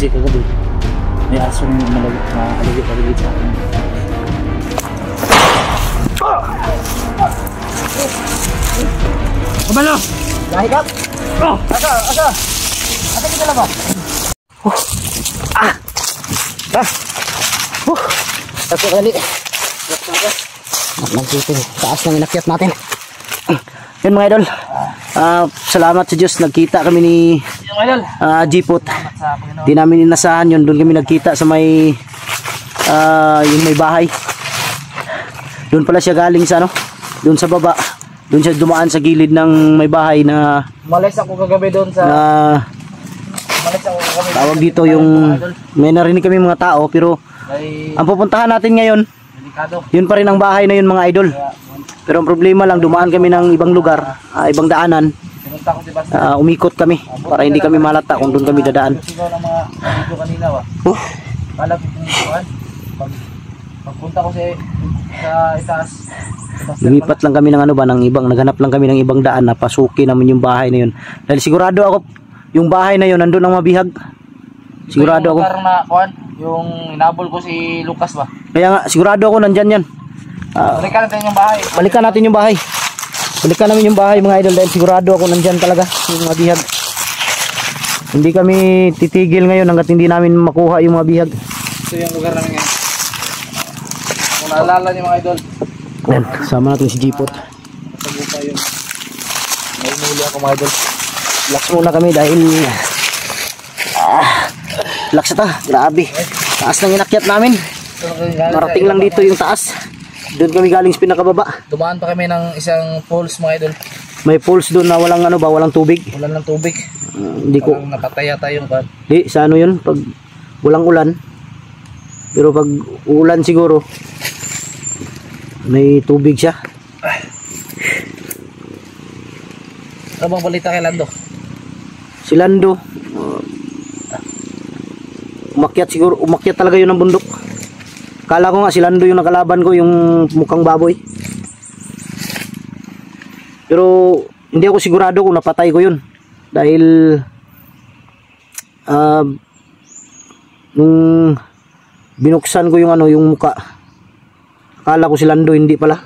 kasi kagabi may aso yung malagit sa akin. Kumalo! Nahigap? Asa kita lang ba? Kasi kali. Nagtitin. Taas ng inakyat natin. Yun mga idol. Salamat sa Diyos. Nagkita kami ni Jipot. Di namin inasahan yun. Doon kami nagkita sa may yung may bahay. Doon pala siya galing sa ano? Doon sa baba. Doon siya dumaan sa gilid ng may bahay na Malis ako kagabi doon sa Malis ako kagabi. Tawag dito yung may narinig kami mga tao pero ang pupuntahan natin ngayon delikado. Yun pa rin ang bahay na yun mga idol. Pero ang problema lang dumaan kami ng ibang lugar, ibang daanan. Umikot kami para hindi kami malata kung doon kami dadaan. Sigaw ng mga video kanina ba? Kala ko kung pagpunta ko sa itaas. Lumipat lang kami ng ano ba, ng ibang, naghanap lang kami ng ibang daan na pasukin namin yung bahay na yun. Dahil sigurado ako, yung bahay na yun, nandun ang mabihag. Sigurado ako. Yung inabol ko si Lucas ba? Kaya nga, sigurado ako nandyan yan. Balikan natin yung bahay. Balikan natin yung bahay. Balikan namin yung bahay mga idol dahil sigurado ako nandyan talaga yung mabihag. Hindi kami titigil ngayon hanggat hindi namin makuha yung mabihag. Ito yung lugar namin ngayon. Kung naalala niyo mga idol. Yan, kasama natin si Jipot. Sabuka yung may nuli ako mga idol. Relax muna kami dahil relax ata, grabe. Taas ng inakyat namin. Marating lang dito yung taas. Doon kami galing sa pinakababa. Dumaan pa kami ng isang falls mga idol. May falls doon na walang ano ba, walang tubig. Wala ng tubig. Hindi ko napataya tayong kan. Di sa ano 'yun pag walang ulan. Pero pag ulan siguro may tubig siya. Ano bang balita kay Lando? Si Lando umakyat talaga yun ng bundok. Kala ko nga si Lando yung nakalaban ko, yung mukhang baboy. Pero hindi ako sigurado kung napatay ko yun. Dahil nung binuksan ko yung ano, yung muka, akala ko si Lando, hindi pala.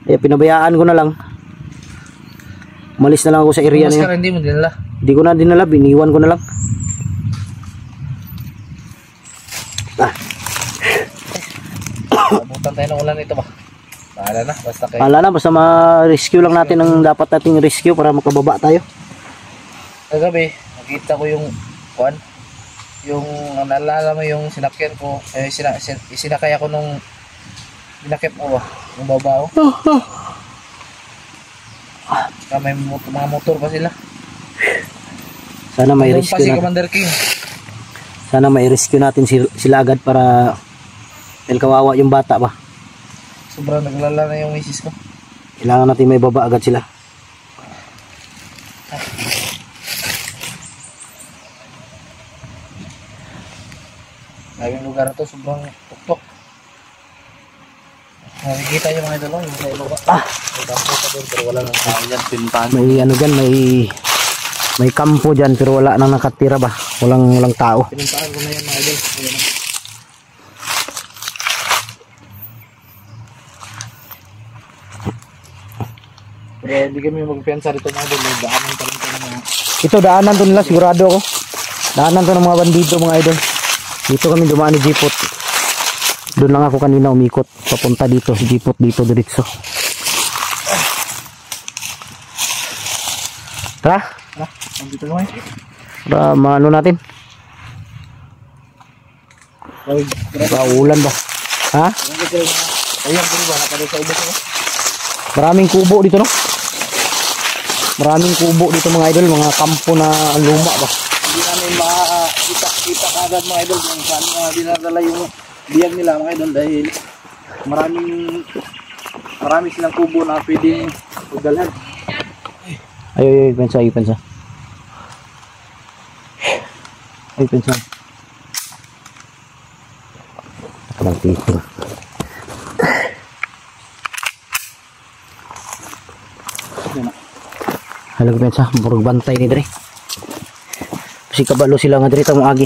Kaya pinabayaan ko na lang. Umalis na lang ako sa area na yun. Hindi mo dinala? Hindi ko na dinala, biniwan ko na lang. Abutan tayo ng ulan ito ba? Bahala na, basta kayo. Bahala na, basta ma-rescue lang natin ang dapat nating rescue para makababa tayo. Kagabi, nakita ko yung yung naalala mo yung sinakyan ko, sinakay ako nung binakit mo ba? Yung babaw. May mga motor pa sila. Sana may rescue si natin. Commander King. Sana may rescue natin sila agad para kawawa yung bata ba. Sobrang naglala na yung misis ko. Kailangan natin may baba agad sila. Laging lugar to, sobrang tuktok. Nakikita yung mga idol, yung sa ibaba. May kampo pa doon pero wala nang tao dyan. May ano dyan, may kampo dyan pero wala nang nakatira ba. Walang tao. Pinuntahan ko na yan mga idol. Pero hindi kami magpiyansa dito mga idol. Daanan pa rin ito mga... Ito daanan to nila, sigurado ako. Daanan to ng mga bandido mga idol. Dito kami dumaan ni Jipot. Doon lang ako kanina umikot papunta dito, si Jipot dito diretso. Tara. Nandito lang eh. Para maano natin. Ulan ba? Ha? Ayan po ba? Nakadito sa ubos ako. Maraming kubo dito no? Maraming kubo dito mga idol, mga kampo na luma ba? Hindi namin makita agad mga idol kung saan dinadala yung biyag nila mga idol dahil marami silang kubo na pwedeng pagdalhan. Ay, pensa. Ay, pensa. Kalang titing. Halag pensa, murag bantay ni Dre. Kasi kabalo sila nga dito mong agi.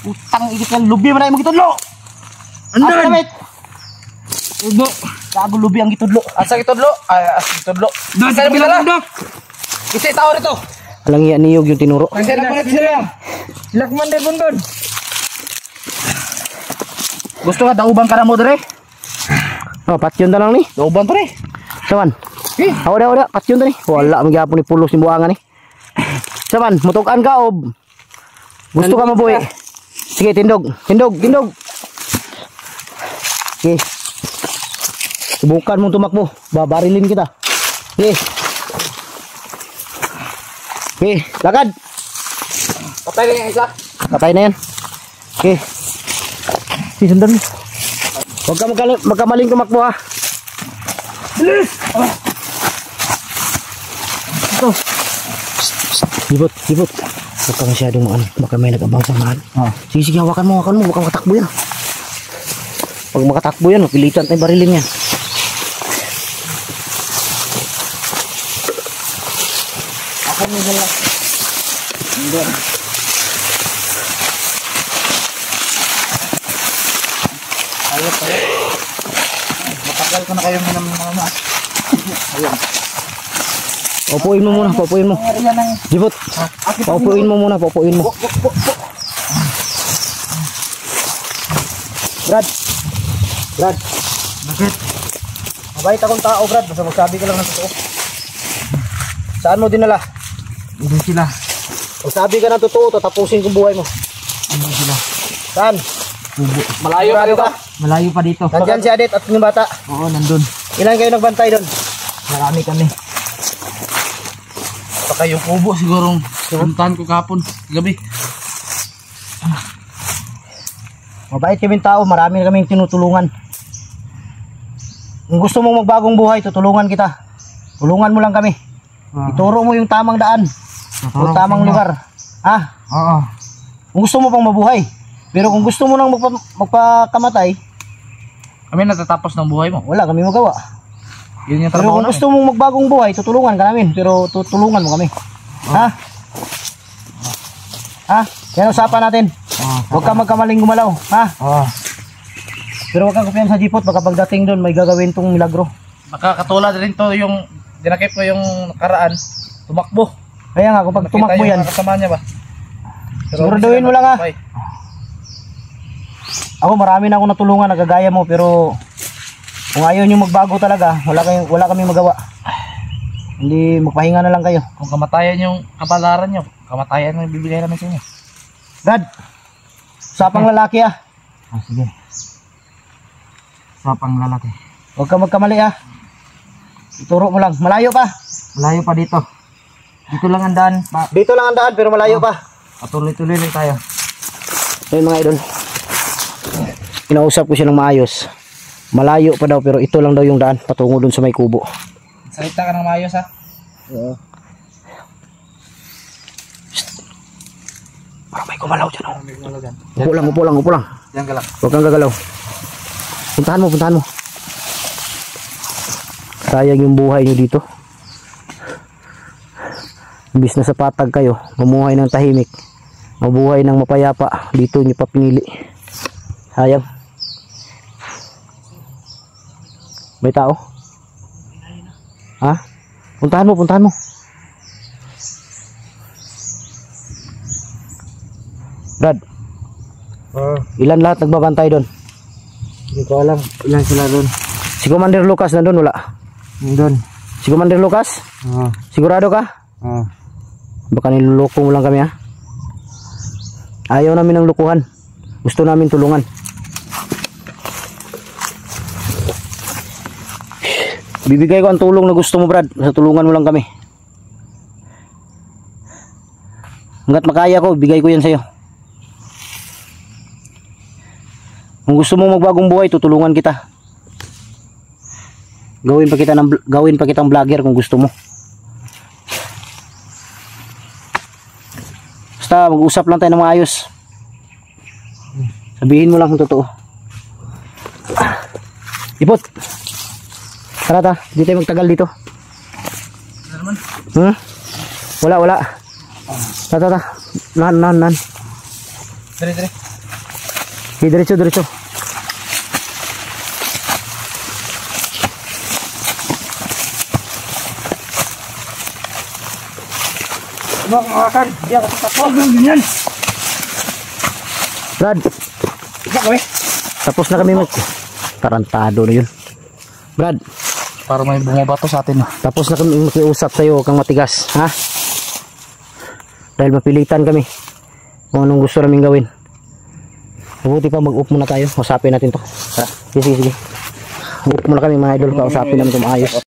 Utang igit kan lubi man ay mo gitudlo. Asa damit? Ubo. Gago lubi ang gitudlo. Asa gitudlo? Ay, asa gitudlo. Doon sa kabila bundok. Isa tao rito. Alang iya niyog yung tinuro. Kasi na pa sila. Lakman din bundon. Gusto ka dauban ka na mo dire? Oh, patyon ta lang ni. Dauban pre. Saman. Awda, patyon ta ni. Wala man gyapon ni pulos ni buangan ni. Saman, mutukan ka ob. Gusto ka mabuhi. Sige, tindog. Okay. Subukan mong tumakbo. Babarilin kita. Okay. Okay, lakad. Patay lang yung isa. Patay na yan. Okay. Okay, sundan mo. Huwag ka magkamaling tumakbo ha. Bilis! Ito. Hibot. Huwag ka masyadong baka may nag-abang samahan. Sige, hawakan mo. Huwag kang makatakbo yan. Pag makatakbo yan, pilitan tayo barilin yan. Ako mo lang. Hindi. Ayot. Matagal ko na kayo mga ayun. Paupuin mo muna, paupuin mo. Jibot. Paupuin mo muna, paupuin mo. Brad. Bakit? Mabait akong tao, Brad. Basta magsabi ka lang ng totoo. Saan mo dinala? Hindi sila. Magsabi ka ng totoo, tatapusin kong buhay mo. Hindi sila. Saan? Malayo pa dito. Malayo pa dito. Nandyan si Adet at yung bata. Oo, nandun. Ilan kayo nagbantay doon? Marami kami. Baka yung kubo sigurong puntahan ko kahapon. Gabi. Mabait kaming tao, marami kaming tinutulungan. Kung gusto mong magbagong buhay, tutulungan kita. Tulungan mo lang kami. Ituro mo yung tamang daan. Yung tamang lugar. Ha? Oo. Kung gusto mo pang mabuhay. Pero kung gusto mo nang magpakamatay, Kami natatapos ng buhay mo. wala kami magawa. Yun yung Pero trabaho kung namin. gusto mong magbagong buhay, tutulungan ka namin. Pero tutulungan mo kami. Ha? Ha? Yan usapan natin. Huwag ka magkamaling gumalaw. Ha? Oo. Pero huwag kang kupiyan sa jipot. Baka pagdating doon, may gagawin tong milagro. Makakatulad rin to yung dinakip ko yung nakaraan. Tumakbo. Kaya nga, kung pag tumakbo Nakita yan, yung mga kasama niya ba? Siguraduhin mo lang, ha? Bye. ako marami na akong natulungan, nagagaya mo. Pero kung ayaw nyo magbago talaga, wala kami magawa. Hindi, magpahinga na lang kayo. Kung kamatayan yung kapalaran nyo, kamatayan yung bibigay namin sa inyo. Brad, usapang lalaki ah. Sige. Sapang lalaki. Huwag ka magkamali ah. Ituro mo lang, malayo pa. Malayo pa dito. Dito lang ang daan. Dito lang ang daan pero malayo pa. Patuloy-tuloy lang tayo. Ayun mga idol. Kinausap ko siya ng maayos. Malayo pa daw pero ito lang daw yung daan patungo dun sa may kubo. Salita ka ng maayos ha. Oo. Parang may gumalaw dyan oh. Upo lang. Diyan ka lang. Huwag kang gagalaw. Puntahan mo. Sayang yung buhay nyo dito. Imbis na sa patag kayo, mamuhay ng tahimik, mabuhay ng mapayapa, dito nyo pa pinili. Sayang. May tao? Ha? Puntahan mo. Brad, ilan lahat nagbabantay doon? Hindi ko alam ilan sila doon. Si Commander Lucas nandun wala? Doon. Si Commander Lucas? Oo. Sigurado ka? Oo. Baka niluloko mo lang kami ha? Ayaw namin ng lukuhan. Gusto namin tulungan. Bibigay ko ang tulong na gusto mo Brad. Sa tulungan mo lang kami. Hanggat makaya ko, bigay ko yan sa'yo. Kung gusto mo magbagong buhay, tutulungan kita. Gawin pa kitang vlogger kung gusto mo. Basta mag-usap lang tayo ng maayos. Sabihin mo lang kung totoo. Ipot. Tara ta, di tayo magtagal dito. Wala. Ta. Nan. Dire. Okay, diretso, diretso. Makakakan. Di ako tapos. Ganyan. Brad, Kami. tapos na kami mag... Tarantado na yun. Brad, Para may bumabato sa atin. tapos na kami makiusap sa'yo, huwag kang matigas, ha? Dahil mapilitan kami kung anong gusto namin gawin. Mabuti pa mag-up muna tayo, usapin natin to. Sige, sige, sige. Up muna kami mga idol, kausapin namin kung maayos.